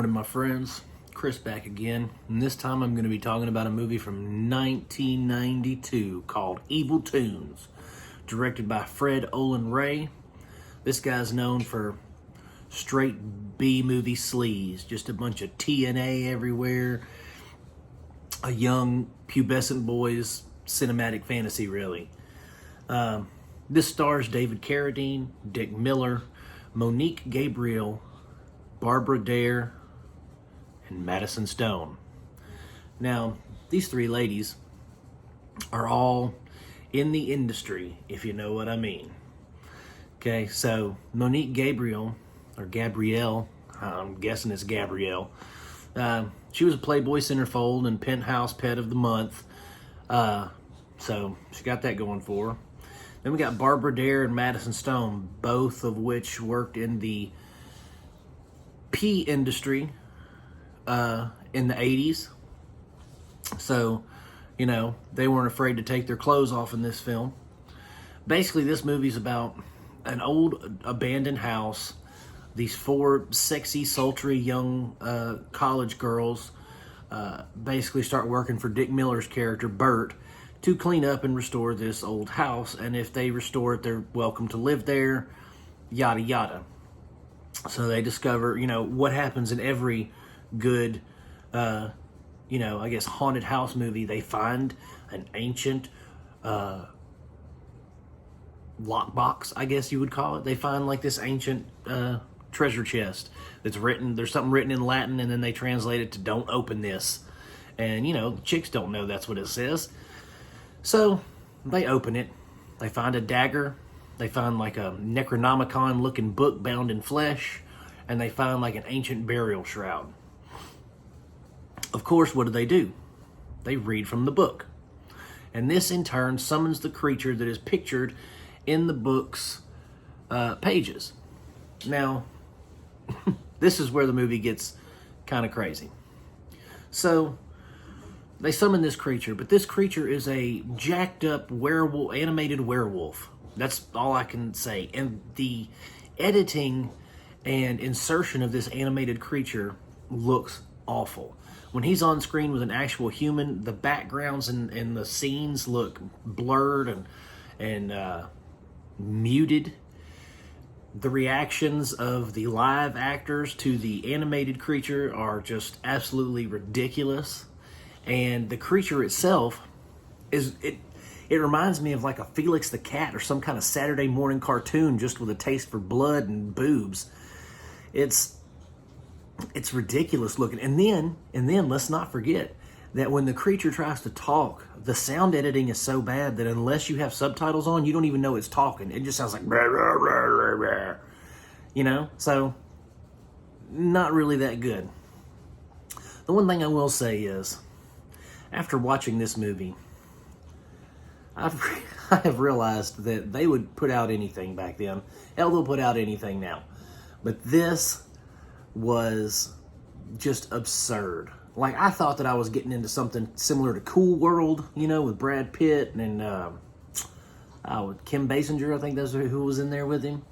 morning, my friends. Chris back again, and this time I'm going to be talking about a movie from 1992 called Evil Toons, directed by Fred Olen Ray. This guy's known for straight B-movie sleaze, just a bunch of TNA everywhere, a young pubescent boy's cinematic fantasy, really. This stars David Carradine, Dick Miller, Monique Gabriel, Barbara Dare, and Madison Stone. Now, these three ladies are all in the industry, if you know what I mean. Okay, so Monique Gabriel, or Gabrielle, I'm guessing it's Gabrielle. She was a Playboy Centerfold and Penthouse Pet of the Month. So she got that going for her. Then we got Barbara Dare and Madison Stone, both of which worked in the P industry in the 80s. So, you know, they weren't afraid to take their clothes off in this film. Basically, this movie's about an old abandoned house. These four sexy, sultry young college girls basically start working for Dick Miller's character, Bert, to clean up and restore this old house. And if they restore it, they're welcome to live there, yada yada. So they discover, you know, what happens in every good, I guess, haunted house movie. They find an ancient lockbox, I guess you would call it. They find like this ancient treasure chest that's written, there's something written in Latin, and then they translate it to "don't open this." And, you know, chicks don't know that's what it says. So they open it. They find a dagger. They find like a Necronomicon-looking book bound in flesh. And they find like an ancient burial shroud. Of course, what do? They read from the book. And this, in turn, summons the creature that is pictured in the book's pages. Now, this is where the movie gets kind of crazy. So they summon this creature, but this creature is a jacked up werewolf, animated werewolf. That's all I can say. And the editing and insertion of this animated creature looks awful. When he's on screen with an actual human, the backgrounds and the scenes look blurred and muted. The reactions of the live actors to the animated creature are just absolutely ridiculous. And the creature itself it reminds me of like a Felix the Cat or some kind of Saturday morning cartoon, just with a taste for blood and boobs. It's ridiculous looking. And then let's not forget that when the creature tries to talk, the sound editing is so bad that unless you have subtitles on, you don't even know it's talking. It just sounds like rah, rah, rah, rah, rah. You know? So not really that good. The one thing I will say is, after watching this movie, I have realized that they would put out anything back then. Hell, they'll put out anything now. But this was just absurd. Like, I thought that I was getting into something similar to Cool World, you know, with Brad Pitt and Kim Basinger, I think that's who was in there with him.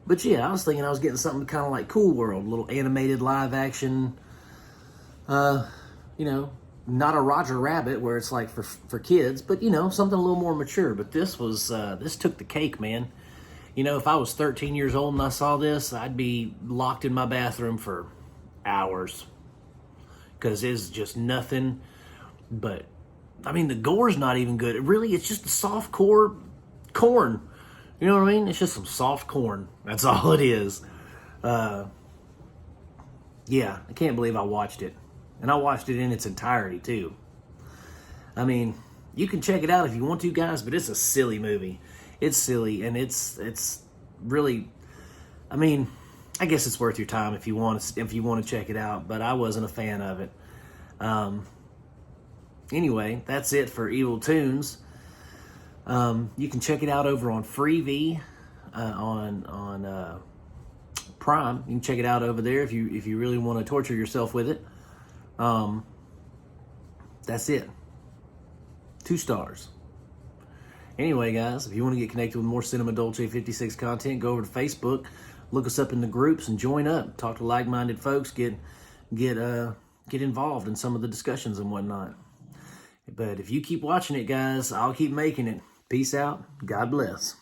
But yeah, I was thinking I was getting something kind of like Cool World, a little animated live action, not a Roger Rabbit where it's like for kids, but, you know, something a little more mature. But this was, this took the cake, man. You know, if I was 13 years old and I saw this, I'd be locked in my bathroom for hours. Because it's just nothing but, I mean, the gore's not even good. It's just a soft core corn. You know what I mean? It's just some soft corn. That's all it is. Yeah, I can't believe I watched it. And I watched it in its entirety, too. I mean, you can check it out if you want to, guys, but it's a silly movie. It's silly, and it's really, I mean, I guess it's worth your time if you want to check it out, but I wasn't a fan of it. Anyway, that's it for Evil Toons. You can check it out over on Freevee, on Prime. You can check it out over there if you really want to torture yourself with it. That's it. 2 stars. Anyway, guys, if you want to get connected with more Cinema Dolce 56 content, go over to Facebook, look us up in the groups, and join up. Talk to like-minded folks, get get involved in some of the discussions and whatnot. But if you keep watching it, guys, I'll keep making it. Peace out. God bless.